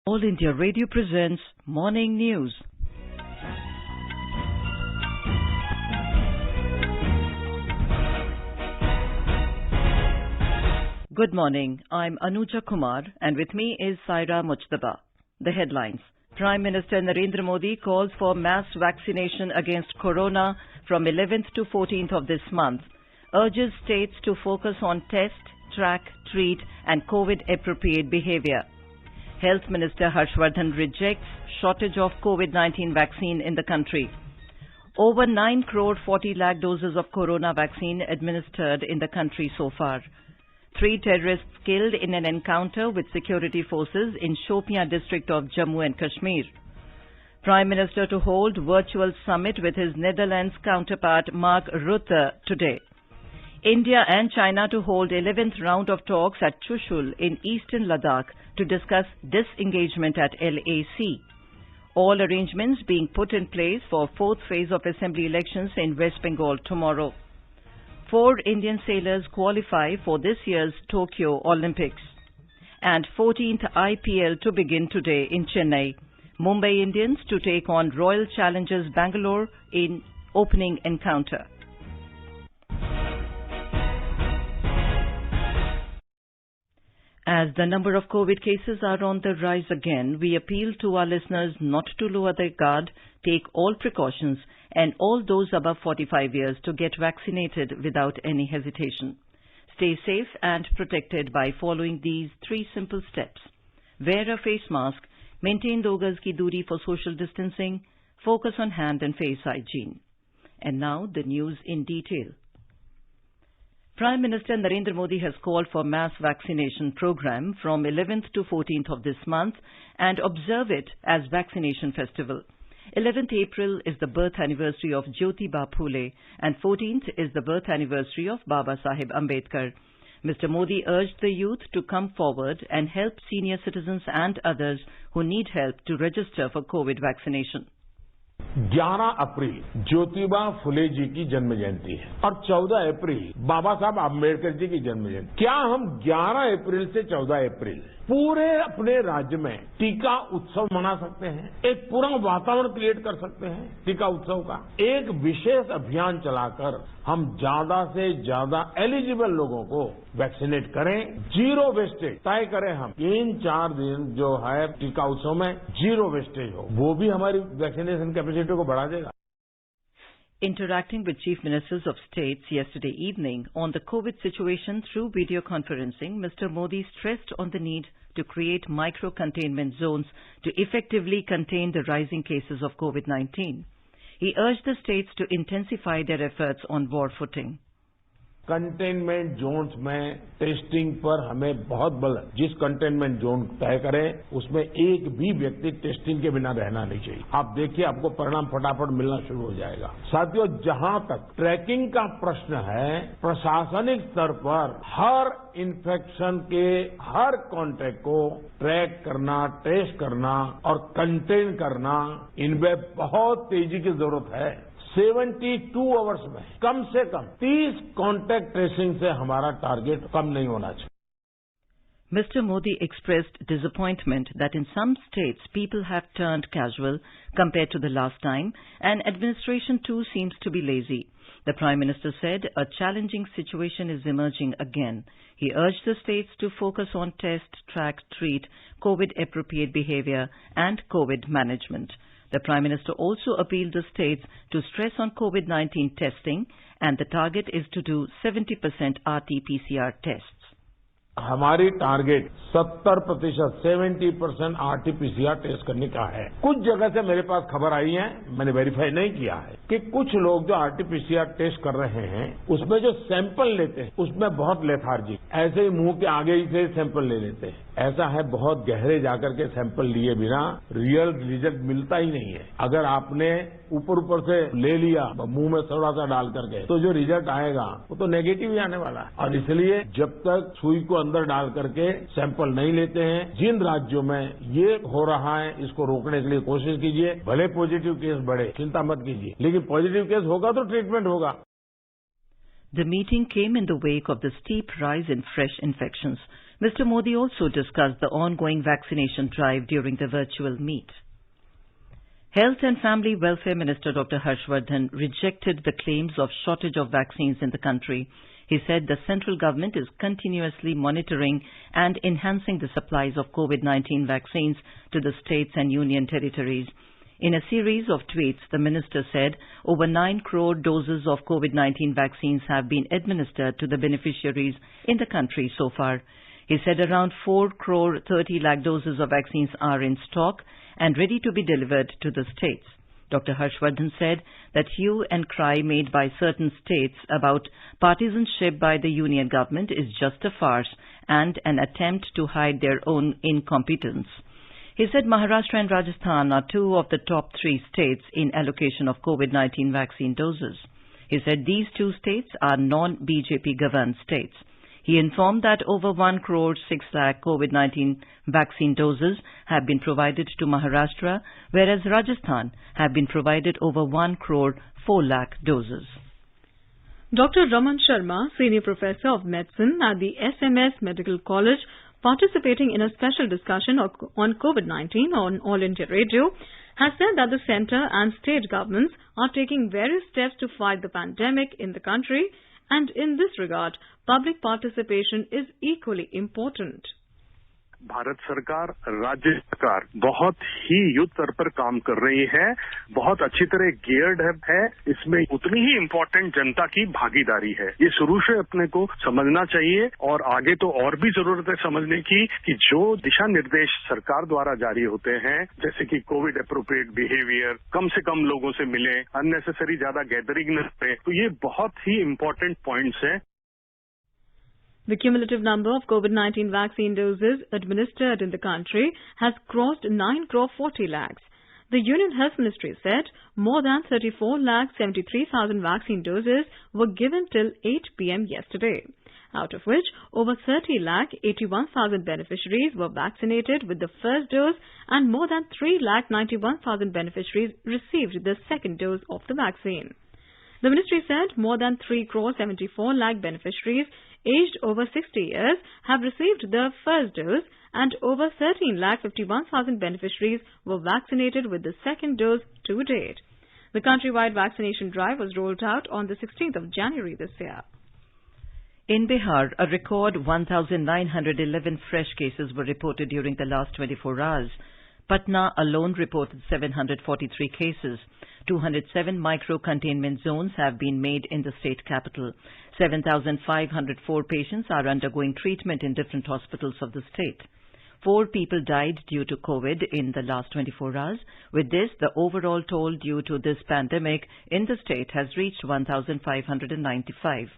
All India Radio presents Morning News. Good morning. I'm Anuja Kumar and with me is Saira Mujtaba. The headlines. Prime Minister Narendra Modi calls for mass vaccination against corona from 11th to 14th of this month. Urges states to focus on test, track, treat and COVID-appropriate behavior. Health Minister Harshvardhan rejects shortage of COVID-19 vaccine in the country. Over 9 crore 40 lakh doses of corona vaccine administered in the country so far. 3 terrorists killed in an encounter with security forces in Shopian district of Jamwin, Kashmir. Prime Minister to hold virtual summit with his Netherlands counterpart Mark Rutte today. India and China to hold 11th round of talks at Chushul in eastern Ladakh to discuss disengagement at LAC. All arrangements being put in place for 4th phase of assembly elections in West Bengal tomorrow. 4 Indian sailors qualify for this year's Tokyo Olympics. And 14th IPL to begin today in Chennai. Mumbai Indians to take on Royal Challengers Bangalore in opening encounter. As the number of COVID cases are on the rise again, we appeal to our listeners not to lower their guard, take all precautions, and all those above 45 years to get vaccinated without any hesitation. Stay safe and protected by following these 3 simple steps. Wear a face mask, maintain 2 gaz ki duri for social distancing, focus on hand and face hygiene. And now the news in detail. Prime Minister Narendra Modi has called for mass vaccination program from 11th to 14th of this month and observe it as Vaccination Festival. 11th April is the birth anniversary of Jyotiba Phule and 14th is the birth anniversary of Baba Saheb Ambedkar. Mr. Modi urged the youth to come forward and help senior citizens and others who need help to register for COVID vaccination. 11 अप्रैल ज्योतिबा फुले जी की जन्म जयंती है और 14 अप्रैल बाबा साहब अम्बेडकर जी की जन्म जयंती। क्या हम 11 अप्रैल से 14 अप्रैल पूरे अपने राज्य में टीका उत्सव मना सकते हैं? एक पूरा वातावरण क्रिएट कर सकते हैं टीका उत्सव का। एक विशेष अभियान चलाकर हम ज्यादा से ज्यादा एलिजिबल लोगों को वैक्सीनेट करें, जीरो वेस्टेज तय करें। हम 3-4 दिन जो है टीका उत्सव में जीरो वेस्टेज हो, वो भी हमारी वैक्सीनेशन कैपेसिटी को बढ़ा देगा। Interacting with chief ministers of states yesterday evening on the COVID situation through video conferencing, Mr. Modi stressed on the need to create micro-containment zones to effectively contain the rising cases of COVID-19. He urged the states to intensify their efforts on war footing. Containment zones में testing पर हमें बहुत बल है। जिस containment zone तय करें उसमें एक भी व्यक्ति टेस्टिंग के बिना रहना नहीं चाहिए। आप देखिए आपको परिणाम फटाफट मिलना शुरू हो जाएगा। साथियों, जहां तक ट्रैकिंग का प्रश्न है, प्रशासनिक स्तर पर हर इन्फेक्शन के हर कॉन्टैक्ट को ट्रैक करना, ट्रेस करना और कंटेन करना, इनमें बहुत तेजी की जरूरत है। 72 आवर्स में कम से कम 30 कॉन्टैक्ट ट्रेसिंग से हमारा टारगेट कम नहीं होना चाहिए। Mr. Modi expressed disappointment that in some states people have turned casual compared to the last time and administration too seems to be lazy. The Prime Minister said a challenging situation is emerging again. He urged the states to focus on test, track, treat, COVID-appropriate behavior and COVID management. The Prime Minister also appealed the states to stress on COVID-19 testing and the target is to do 70% RT-PCR tests. हमारी target 70%, 70% RT-PCR test करने का है। कुछ जगह से मेरे पास खबर आई है, मैंने वेरीफाई नहीं किया है, कि कुछ लोग जो RT-PCR टेस्ट कर रहे हैं उसमें जो सैंपल लेते हैं उसमें बहुत लेथार्जी, ऐसे ही मुंह के आगे ही से सैंपल ले लेते हैं। ऐसा है, बहुत गहरे जाकर के सैंपल लिए बिना रियल रिजल्ट मिलता ही नहीं है। अगर आपने ऊपर ऊपर से ले लिया मुंह में थोड़ा सा डाल करके तो जो रिजल्ट आएगा वो तो नेगेटिव ही आने वाला है। और इसलिए जब तक सुई को अंदर डाल करके सैंपल नहीं लेते हैं, जिन राज्यों में ये हो रहा है इसको रोकने के लिए कोशिश कीजिए। भले पॉजिटिव केस बढ़े, चिंता मत कीजिए, लेकिन पॉजिटिव केस होगा तो ट्रीटमेंट होगा। The meeting came in the wake of the steep rise in fresh infections. Mr. Modi also discussed the ongoing vaccination drive during the virtual meet. Health and Family Welfare Minister Dr. Harshvardhan rejected the claims of shortage of vaccines in the country. He said the central government is continuously monitoring and enhancing the supplies of COVID-19 vaccines to the states and union territories. In a series of tweets, the minister said over 9 crore doses of COVID-19 vaccines have been administered to the beneficiaries in the country so far. He said around 4 crore 30 lakh doses of vaccines are in stock and ready to be delivered to the states. Dr. Harshvardhan said that hue and cry made by certain states about partisanship by the union government is just a farce and an attempt to hide their own incompetence. He said Maharashtra and Rajasthan are 2 of the top 3 states in allocation of COVID-19 vaccine doses. He said these 2 states are non-BJP governed states. He informed that over 1 crore 6 lakh COVID-19 vaccine doses have been provided to Maharashtra, whereas Rajasthan have been provided over 1 crore 4 lakh doses. Dr. Raman Sharma, Senior Professor of Medicine at the SMS Medical College, participating in a special discussion on COVID-19 on All India Radio, has said that the centre and state governments are taking various steps to fight the pandemic in the country, and in this regard, public participation is equally important. Bharat सरकार, राज्य सरकार बहुत ही युद्ध स्तर पर काम कर रही है, बहुत अच्छी तरह गियर्ड है। इसमें उतनी ही इम्पोर्टेंट जनता की भागीदारी है। ये शुरू से अपने को समझना चाहिए और आगे तो और भी जरूरत है समझने की कि जो दिशा निर्देश सरकार द्वारा जारी होते हैं, जैसे कि कोविड एप्रोप्रिएट बिहेवियर, कम से कम लोगों से मिले, अननेसेसरी ज्यादा गैदरिंग न करें, तो ये बहुत ही इम्पोर्टेंट पॉइंट्स हैं। The cumulative number of COVID-19 vaccine doses administered in the country has crossed 9 crore 40 lakhs. The Union Health Ministry said more than 34 lakh 73,000 vaccine doses were given till 8 p.m. yesterday, out of which over 30 lakh 81,000 beneficiaries were vaccinated with the first dose and more than 3 lakh 91,000 beneficiaries received the second dose of the vaccine. The ministry said more than 3 crore 74 lakh beneficiaries aged over 60 years have received the first dose and over 13 lakh 51,000 beneficiaries were vaccinated with the second dose to date. The countrywide vaccination drive was rolled out on the 16th of January this year. In Bihar, a record 1,911 fresh cases were reported during the last 24 hours. Patna alone reported 743 cases. 207 micro-containment zones have been made in the state capital. 7,504 patients are undergoing treatment in different hospitals of the state. 4 people died due to COVID in the last 24 hours. With this, the overall toll due to this pandemic in the state has reached 1,595.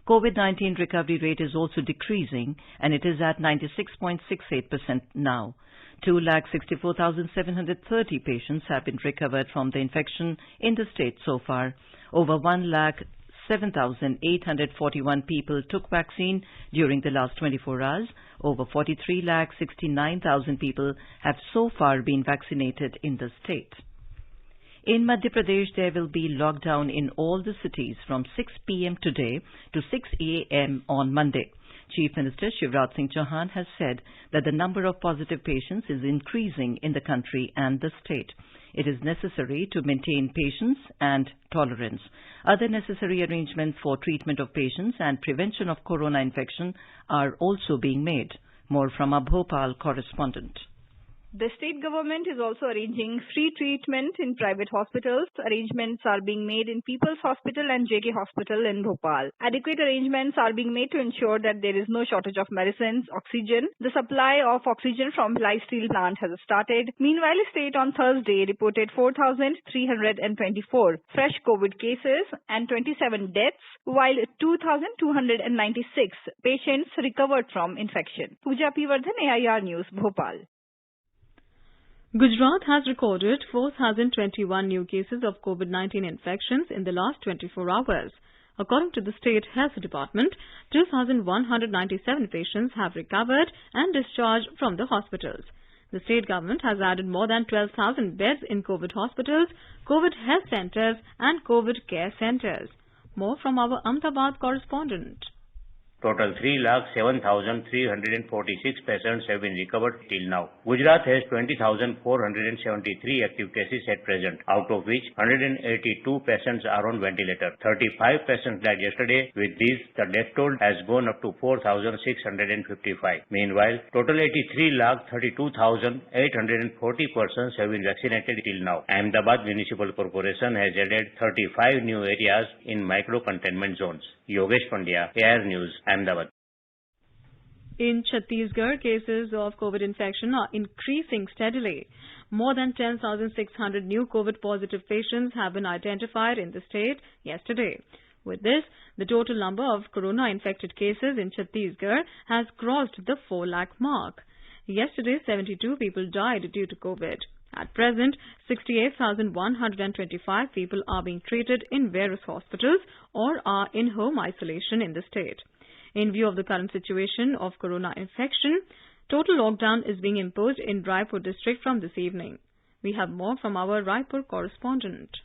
COVID-19 recovery rate is also decreasing and it is at 96.68% now. 2,64,730 patients have been recovered from the infection in the state so far. Over 1,07,841 people took vaccine during the last 24 hours. Over 43,69,000 people have so far been vaccinated in the state. In Madhya Pradesh, there will be lockdown in all the cities from 6 p.m. today to 6 a.m. on Monday. Chief Minister Shivraj Singh Chauhan has said that the number of positive patients is increasing in the country and the state. It is necessary to maintain patience and tolerance. Other necessary arrangements for treatment of patients and prevention of corona infection are also being made. More from our Bhopal correspondent. The state government is also arranging free treatment in private hospitals. Arrangements are being made in People's Hospital and JK Hospital in Bhopal. Adequate arrangements are being made to ensure that there is no shortage of medicines, oxygen. The supply of oxygen from Bhilai Steel Plant has started. Meanwhile, the state on Thursday reported 4,324 fresh COVID cases and 27 deaths, while 2,296 patients recovered from infection. Pooja Pivardhan, AIR News, Bhopal. Gujarat has recorded 4,021 new cases of COVID-19 infections in the last 24 hours. According to the State Health Department, 2,197 patients have recovered and discharged from the hospitals. The state government has added more than 12,000 beds in COVID hospitals, COVID health centres and COVID care centres. More from our Ahmedabad correspondent. Total 3,07,346 patients have been recovered till now. Gujarat has 20,473 active cases at present, out of which 182 patients are on ventilator. 35 patients died yesterday. With these, the death toll has gone up to 4,655. Meanwhile, total 83,32,840 persons have been vaccinated till now. Ahmedabad Municipal Corporation has added 35 new areas in micro-containment zones. Yogesh Pandya, AIR News, Ahmedabad. In Chattisgarh, cases of COVID infection are increasing steadily. More than 10,600 new COVID-positive patients have been identified in the state yesterday. With this, the total number of corona-infected cases in Chattisgarh has crossed the 4 lakh mark. Yesterday, 72 people died due to COVID. At present, 68,125 people are being treated in various hospitals or are in home isolation in the state. In view of the current situation of corona infection, total lockdown is being imposed in Raipur district from this evening. We have more from our Raipur correspondent.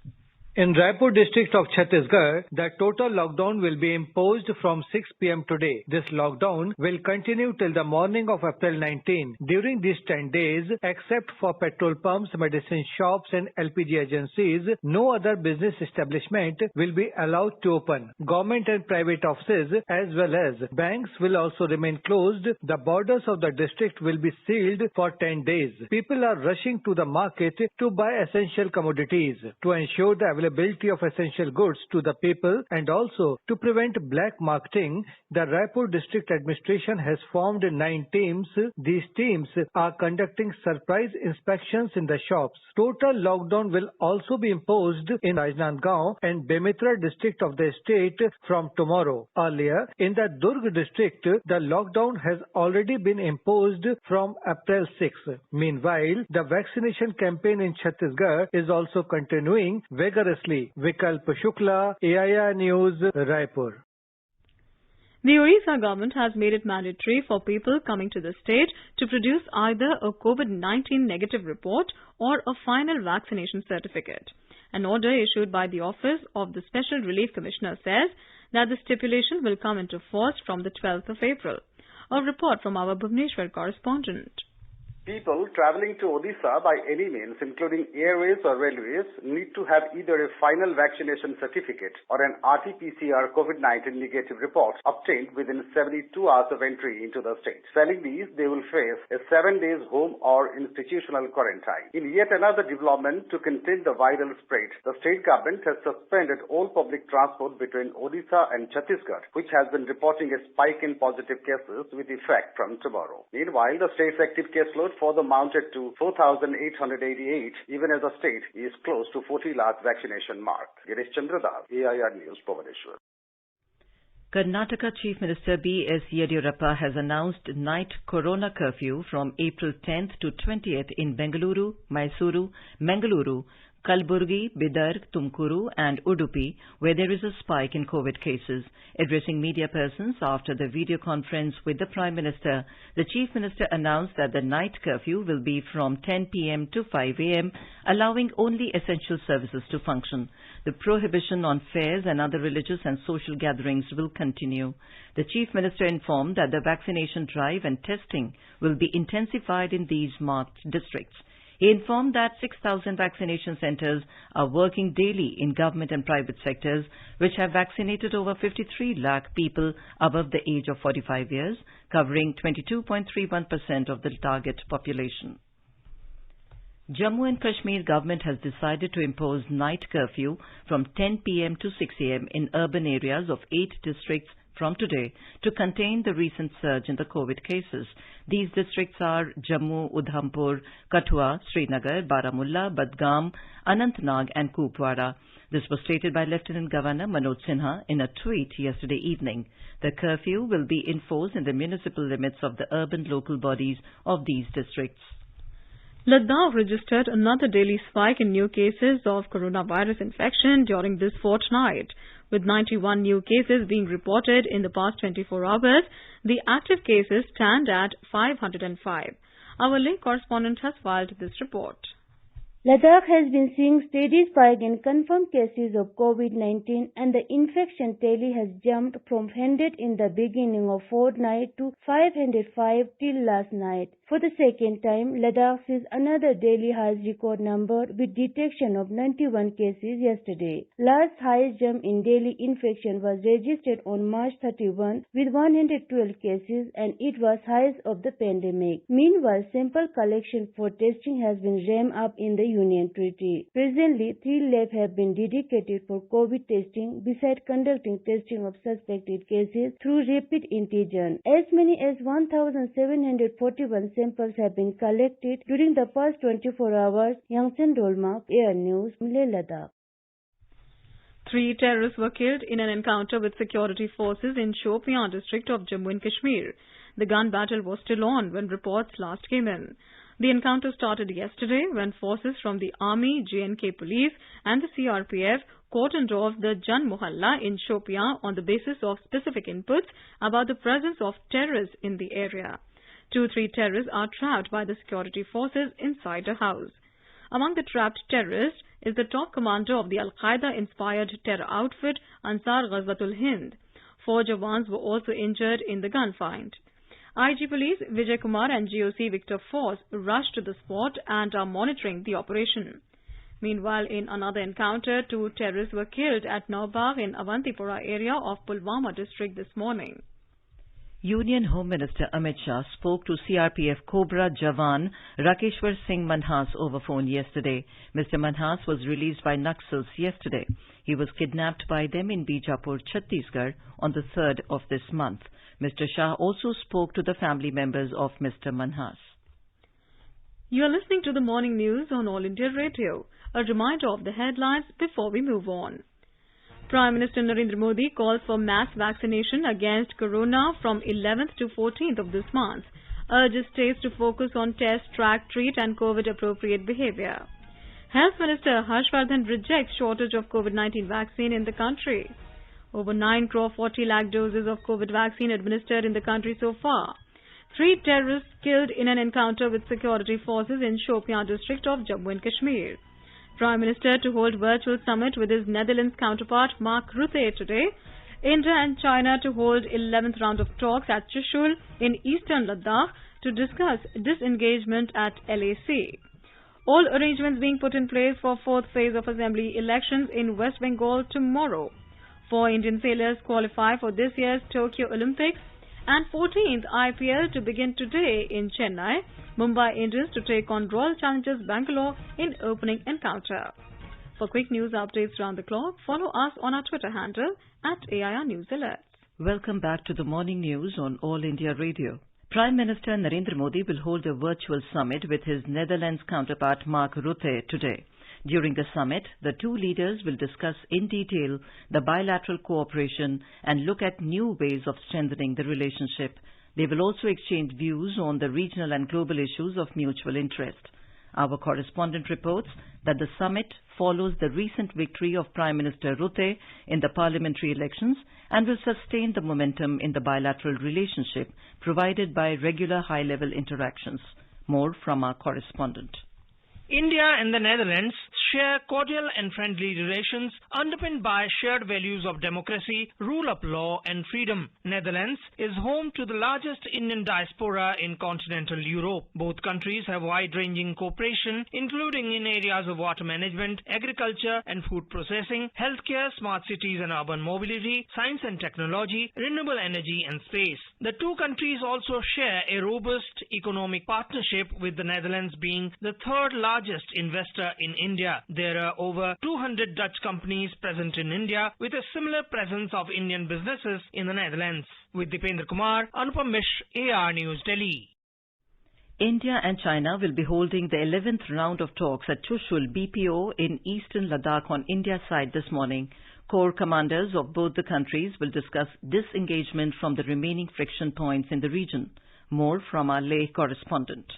In Raipur district of Chattisgarh, the total lockdown will be imposed from 6 p.m. today. This lockdown will continue till the morning of April 19. During these 10 days, except for petrol pumps, medicine shops and LPG agencies, no other business establishment will be allowed to open. Government and private offices as well as banks will also remain closed. The borders of the district will be sealed for 10 days. People are rushing to the market to buy essential commodities. To ensure the availability of essential goods to the people and also to prevent black marketing, the Raipur district administration has formed 9 teams. These teams are conducting surprise inspections in the shops. Total lockdown will also be imposed in Rajnandgaon and Bemitra district of the state from tomorrow. Earlier, in the Durg district, the lockdown has already been imposed from April 6. Meanwhile, the vaccination campaign in Chhattisgarh is also continuing vigorously. Vikalp Shukla, AIR News, Raipur. The Odisha government has made it mandatory for people coming to the state to produce either a COVID-19 negative report or a final vaccination certificate. An order issued by the Office of the Special Relief Commissioner says that the stipulation will come into force from the 12th of April. A report from our Bhubaneswar correspondent. People travelling to Odisha by any means, including airways or railways, need to have either a final vaccination certificate or an RT-PCR COVID-19 negative report obtained within 72 hours of entry into the state. Failing these, they will face a 7 days home or institutional quarantine. In yet another development to contain the viral spread, the state government has suspended all public transport between Odisha and Chattisgarh, which has been reporting a spike in positive cases with effect from tomorrow. Meanwhile, the state's active caseload further mounted to 4,888, even as the state is close to 40 lakh vaccination mark. Girish Chandradas, AIR News, Bhubaneswar. Karnataka Chief Minister B.S. Yediyurappa has announced night corona curfew from April 10th to 20th in Bengaluru, Mysuru, Mangaluru, Kalburgi, Bidar, Tumkuru and Udupi, where there is a spike in COVID cases. Addressing media persons after the video conference with the Prime Minister, the Chief Minister announced that the night curfew will be from 10 p.m. to 5 a.m., allowing only essential services to function. The prohibition on fairs and other religious and social gatherings will continue. The Chief Minister informed that the vaccination drive and testing will be intensified in these marked districts. He informed that 6,000 vaccination centres are working daily in government and private sectors, which have vaccinated over 53 lakh people above the age of 45 years, covering 22.31% of the target population. Jammu and Kashmir government has decided to impose night curfew from 10 p.m. to 6 a.m. in urban areas of 8 districts from today to contain the recent surge in the COVID cases. These districts are Jammu, Udhampur, Kathua, Srinagar, Baramulla, Badgam, Anantnag and Kupwara. This was stated by Lieutenant Governor Manoj Sinha in a tweet yesterday evening. The curfew will be enforced in the municipal limits of the urban local bodies of these districts. Ladakh registered another daily spike in new cases of coronavirus infection during this fortnight. With 91 new cases being reported in the past 24 hours, the active cases stand at 505. Our Leh correspondent has filed this report. Ladakh has been seeing steady spike in confirmed cases of COVID-19 and the infection tally has jumped from 100 in the beginning of fortnight to 505 till last night. For the second time, Ladakh sees another daily highest record number with detection of 91 cases yesterday. Last highest jump in daily infection was registered on March 31 with 112 cases and it was highest of the pandemic. Meanwhile, sample collection for testing has been ramped up in the Union Territory. Presently, 3 labs have been dedicated for COVID testing besides conducting testing of suspected cases through rapid antigen. As many as 1,741 samples have been collected during the past 24 hours. Yangsen Dolma, Air News, Leh Ladakh. 3 terrorists were killed in an encounter with security forces in Shopian district of Jamwin, Kashmir. The gun battle was still on when reports last came in. The encounter started yesterday when forces from the Army, JNK Police and the CRPF cordoned off the Jan Mohalla in Shopian on the basis of specific inputs about the presence of terrorists in the area. 2-3 terrorists are trapped by the security forces inside a house. Among the trapped terrorists is the top commander of the Al-Qaeda-inspired terror outfit Ansar Ghazwatul Hind. 4 Jawans were also injured in the gunfight. IG Police Vijay Kumar and GOC Victor Force rushed to the spot and are monitoring the operation. Meanwhile, in another encounter, 2 terrorists were killed at Naubagh in Avantipura area of Pulwama district this morning. Union Home Minister Amit Shah spoke to CRPF Cobra Jawan Rakeshwar Singh Manhas over phone yesterday. Mr. Manhas was released by Naxals yesterday. He was kidnapped by them in Bijapur, Chattisgarh on the 3rd of this month. Mr. Shah also spoke to the family members of Mr. Manhas. You are listening to the morning news on All India Radio. A reminder of the headlines before we move on. Prime Minister Narendra Modi calls for mass vaccination against corona from 11th to 14th of this month, urges states to focus on test, track, treat and COVID-appropriate behavior. Health Minister Harshvardhan rejects shortage of COVID-19 vaccine in the country. Over 9 crore 40 lakh doses of COVID vaccine administered in the country so far. 3 terrorists killed in an encounter with security forces in Shopian district of Jamwin, Kashmir. Prime Minister to hold virtual summit with his Netherlands counterpart Mark Rutte today. India and China to hold 11th round of talks at Chushul in eastern Ladakh to discuss disengagement at LAC. All arrangements being put in place for 4th phase of assembly elections in West Bengal tomorrow. 4 Indian sailors qualify for this year's Tokyo Olympics and 14th IPL to begin today in Chennai. Mumbai Indians to take on Royal Challengers Bangalore in opening encounter. For quick news updates round the clock, follow us on our Twitter handle @AIR News Alerts. Welcome back to the morning news on All India Radio. Prime Minister Narendra Modi will hold a virtual summit with his Netherlands counterpart Mark Rutte today. During the summit, the 2 leaders will discuss in detail the bilateral cooperation and look at new ways of strengthening the relationship. They will also exchange views on the regional and global issues of mutual interest. Our correspondent reports that the summit follows the recent victory of Prime Minister Rutte in the parliamentary elections and will sustain the momentum in the bilateral relationship provided by regular high-level interactions. More from our correspondent. India and the Netherlands share cordial and friendly relations underpinned by shared values of democracy, rule of law and freedom. Netherlands is home to the largest Indian diaspora in continental Europe. Both countries have wide-ranging cooperation, including in areas of water management, agriculture and food processing, healthcare, smart cities and urban mobility, science and technology, renewable energy and space. The 2 countries also share a robust economic partnership, with the Netherlands being the 3rd largest investor in India. There are over 200 Dutch companies present in India, with a similar presence of Indian businesses in the Netherlands. With Dipendra Kumar, Anupam Mish, AR News, Delhi. India and China will be holding the 11th round of talks at Chushul BPO in eastern Ladakh on India's side this morning. Corps commanders of both the countries will discuss disengagement from the remaining friction points in the region. More from our Leh correspondent.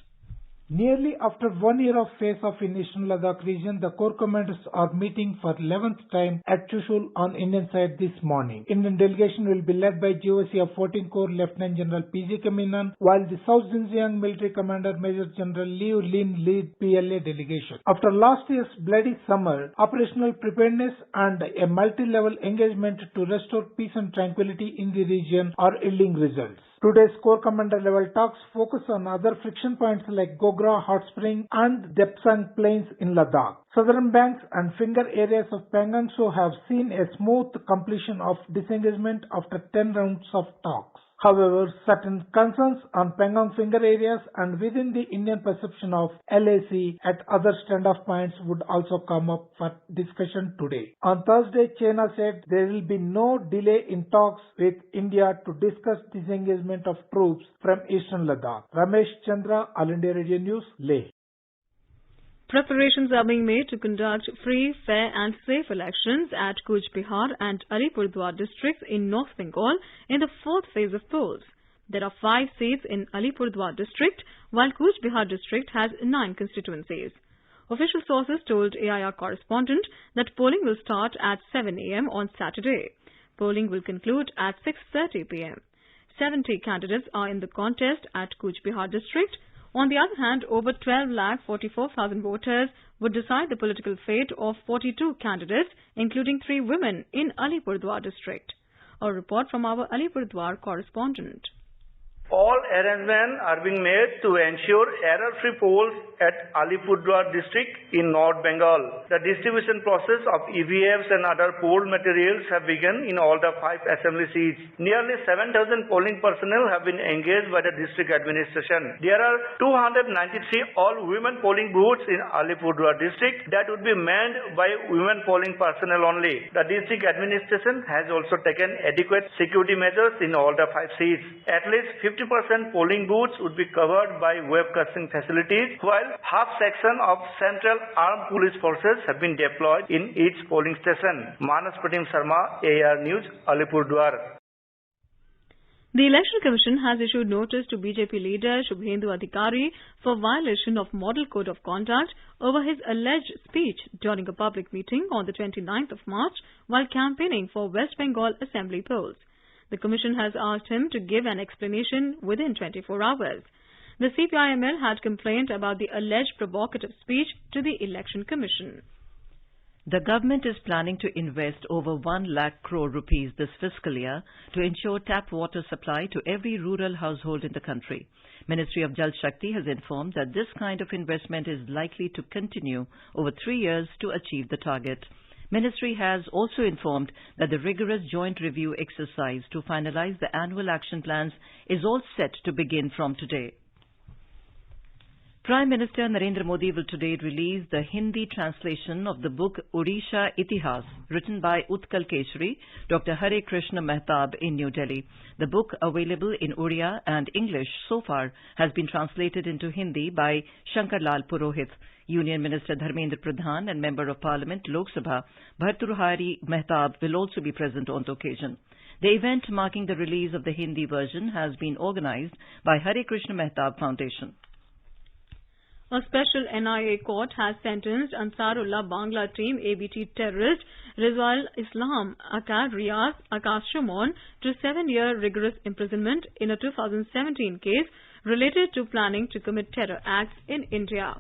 Nearly after 1 year of face-off in Eastern Ladakh region, the Corps commanders are meeting for 11th time at Chushul on Indian side this morning. Indian delegation will be led by GOC of 14th Corps Lieutenant General P.J. Kaminan, while the South Xinjiang Military Commander Major General Liu Lin lead PLA delegation. After last year's bloody summer, operational preparedness and a multi-level engagement to restore peace and tranquility in the region are yielding results. Today's Corps Commander level talks focus on other friction points like Gogra, Hot Spring and Depsang Plains in Ladakh. Southern banks and finger areas of Pangong Tso have seen a smooth completion of disengagement after 10 rounds of talks. However, certain concerns on Pangong finger areas and within the Indian perception of LAC at other standoff points would also come up for discussion today. On Thursday, China said there will be no delay in talks with India to discuss disengagement of troops from Eastern Ladakh. Ramesh Chandra, All India Radio News, Leh. Preparations are being made to conduct free, fair and safe elections at Cooch Behar and Alipurdwar districts in North Bengal in the fourth phase of polls. There are 5 seats in Alipurdwar district, while Cooch Behar district has 9 constituencies. Official sources told AIR correspondent that polling will start at 7 a.m. on Saturday. Polling will conclude at 6:30 p.m. 70 candidates are in the contest at Cooch Behar district. On the other hand, over 12,44,000 voters would decide the political fate of 42 candidates, including 3 women in Alipurdwar district. A report from our Alipurdwar correspondent. All arrangements are being made to ensure error-free polls at Alipurdwar district in North Bengal. The distribution process of EVMs and other poll materials have begun in all the 5 assembly seats. Nearly 7,000 polling personnel have been engaged by the district administration. There are 293 all-women polling booths in Alipurdwar district that would be manned by women polling personnel only. The district administration has also taken adequate security measures in all the 5 seats. At least 50% polling booths would be covered by webcasting facilities, while half section of Central Armed Police Forces have been deployed in each polling station. Manas Pratim Sharma, AR News, Alipurdwar. The Election Commission has issued notice to BJP leader Shubhendu Adhikari for violation of Model Code of Conduct over his alleged speech during a public meeting on the 29th of March while campaigning for West Bengal Assembly polls. The Commission has asked him to give an explanation within 24 hours. The CPIML had complained about the alleged provocative speech to the Election Commission. The government is planning to invest over 1 lakh crore rupees this fiscal year to ensure tap water supply to every rural household in the country. Ministry of Jal Shakti has informed that this kind of investment is likely to continue over 3 years to achieve the target. Ministry has also informed that the rigorous joint review exercise to finalize the annual action plans is all set to begin from today. Prime Minister Narendra Modi will today release the Hindi translation of the book Odisha Itihas, written by Utkal Keshri, Dr. Hare Krishna Mehtab in New Delhi. The book, available in Odia and English so far, has been translated into Hindi by Shankar Lal Purohit. Union Minister Dharmendra Pradhan and Member of Parliament Lok Sabha Bhartrihari Mehtab will also be present on the occasion. The event marking the release of the Hindi version has been organized by Hare Krishna Mehtab Foundation. A special NIA court has sentenced Ansarullah Bangla team ABT terrorist Rizal Islam Akad Riyaz Akash Shumon to 7-year rigorous imprisonment in a 2017 case related to planning to commit terror acts in India.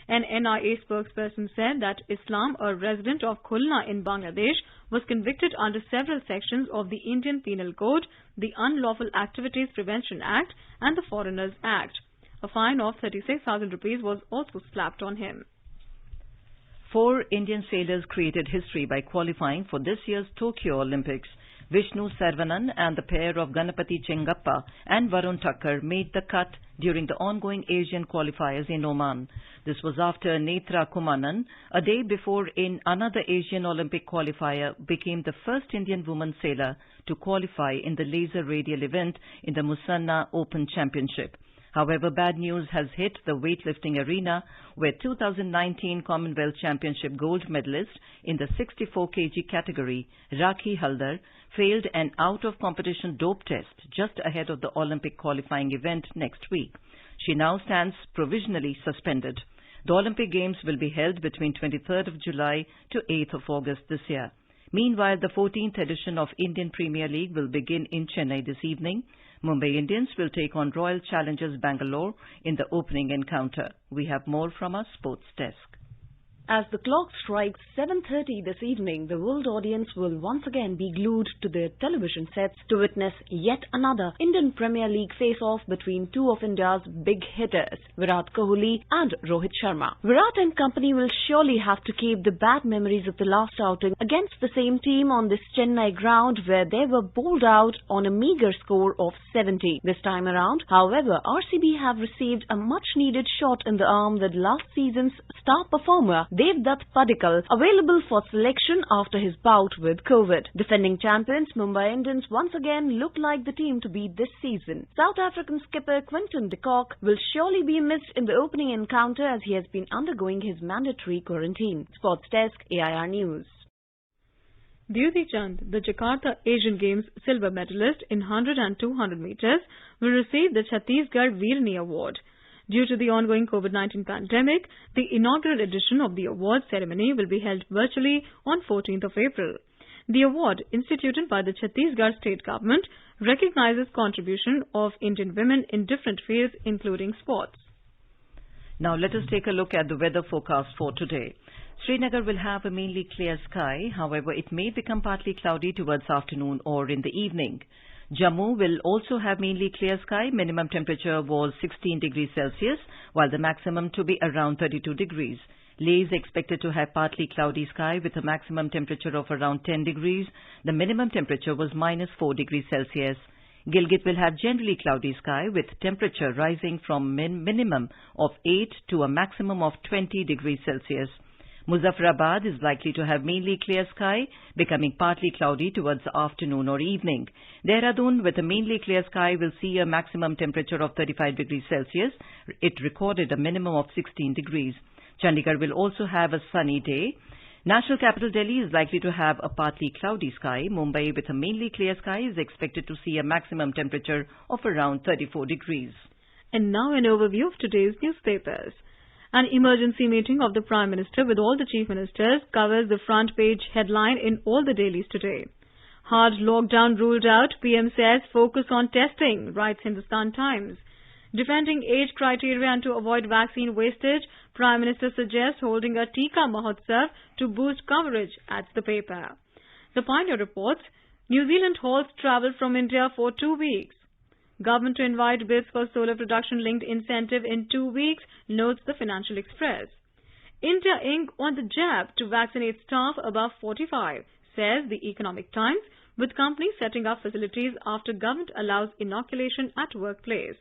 An NIA spokesperson said that Islam, a resident of Khulna in Bangladesh, was convicted under several sections of the Indian Penal Code, the Unlawful Activities Prevention Act and the Foreigners Act. A fine of 36,000 rupees was also slapped on him. 4 Indian sailors created history by qualifying for this year's Tokyo Olympics. Vishnu Sarvanan and the pair of Ganapati Chengappa and Varun Thakkar made the cut during the ongoing Asian qualifiers in Oman. This was after Netra Kumanan, a day before in another Asian Olympic qualifier, became the first Indian woman sailor to qualify in the laser radial event in the Musanna Open Championship. However, bad news has hit the weightlifting arena, where 2019 Commonwealth Championship gold medalist in the 64 kg category, Rakhi Haldar, failed an out-of-competition dope test just ahead of the Olympic qualifying event next week. She now stands provisionally suspended. The Olympic Games will be held between 23rd of July to 8th of August this year. Meanwhile, the 14th edition of Indian Premier League will begin in Chennai this evening. Mumbai Indians will take on Royal Challengers Bangalore in the opening encounter. We have more from our sports desk. As the clock strikes 7:30 this evening, the world audience will once again be glued to their television sets to witness yet another Indian Premier League face-off between two of India's big hitters, Virat Kohli and Rohit Sharma. Virat and company will surely have to keep the bad memories of the last outing against the same team on this Chennai ground where they were bowled out on a meagre score of 70. This time around, however, RCB have received a much-needed shot in the arm with last season's star performer Devdutt Padikkal available for selection after his bout with COVID. Defending champions Mumbai Indians once again look like the team to beat this season. South African skipper Quinton de Kock will surely be missed in the opening encounter as he has been undergoing his mandatory quarantine. Sports Desk, AIR News. Duyuti Chand, the Jakarta Asian Games silver medalist in 100 and 200 meters, will receive the Chattisgarh Veerni Award. Due to the ongoing COVID-19 pandemic, the inaugural edition of the award ceremony will be held virtually on 14th of April. The award, instituted by the Chattisgarh state government, recognizes contribution of Indian women in different fields, including sports. Now let us take a look at the weather forecast for today. Srinagar will have a mainly clear sky. However, it may become partly cloudy towards afternoon or in the evening. Jammu will also have mainly clear sky. Minimum temperature was 16 degrees Celsius, while the maximum to be around 32 degrees. Leh is expected to have partly cloudy sky with a maximum temperature of around 10 degrees. The minimum temperature was -4 degrees Celsius. Gilgit will have generally cloudy sky with temperature rising from minimum of 8 to a maximum of 20 degrees Celsius. Muzaffarabad is likely to have mainly clear sky, becoming partly cloudy towards afternoon or evening. Dehradun, with a mainly clear sky, will see a maximum temperature of 35 degrees Celsius. It recorded a minimum of 16 degrees. Chandigarh will also have a sunny day. National capital Delhi is likely to have a partly cloudy sky. Mumbai, with a mainly clear sky, is expected to see a maximum temperature of around 34 degrees. And now an overview of today's newspapers. An emergency meeting of the Prime Minister with all the Chief Ministers covers the front page headline in all the dailies today. Hard lockdown ruled out, PM says focus on testing, writes Hindustan Times. Defending age criteria and to avoid vaccine wastage, Prime Minister suggests holding a Tika Mahotsav to boost coverage, adds the paper. The Pioneer reports, New Zealand halts travel from India for 2 weeks. Government to invite bids for solar production-linked incentive in 2 weeks, notes the Financial Express. India Inc. on the jab to vaccinate staff above 45, says the Economic Times, with companies setting up facilities after government allows inoculation at workplace.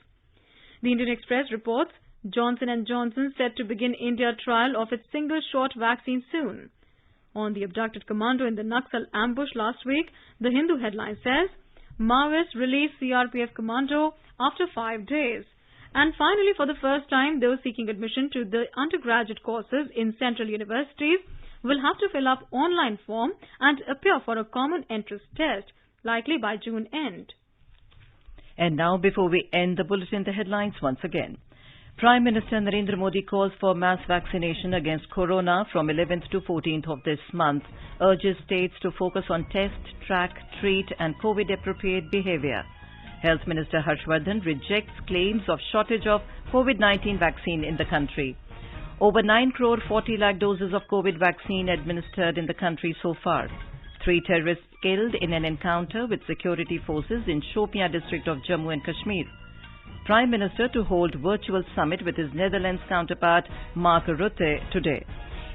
The Indian Express reports, Johnson & Johnson set to begin India trial of its single-shot vaccine soon. On the abducted commando in the Naxal ambush last week, the Hindu headline says, Maoists release CRPF commando after 5 days. And finally, for the first time, those seeking admission to the undergraduate courses in central universities will have to fill up online form and appear for a common entrance test, likely by June end. And now, before we end the bulletin, the headlines once again. Prime Minister Narendra Modi calls for mass vaccination against corona from 11th to 14th of this month, urges states to focus on test, track, treat and COVID-appropriate behavior. Health Minister Harshvardhan rejects claims of shortage of COVID-19 vaccine in the country. Over 9 crore 40 lakh doses of COVID vaccine administered in the country so far. 3 terrorists killed in an encounter with security forces in Shopian district of Jammu and Kashmir. Prime Minister to hold virtual summit with his Netherlands counterpart Mark Rutte today.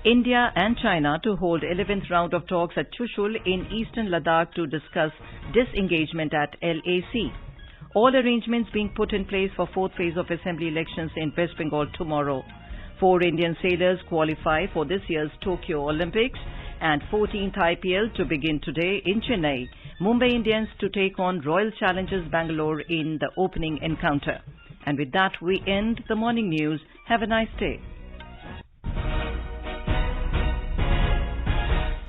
India and China to hold 11th round of talks at Chushul in eastern Ladakh to discuss disengagement at LAC. All arrangements being put in place for 4th phase of assembly elections in West Bengal tomorrow. 4 Indian sailors qualify for this year's Tokyo Olympics and 14th IPL to begin today in Chennai. Mumbai Indians to take on Royal Challengers Bangalore in the opening encounter. And with that, we end the morning news. Have a nice day.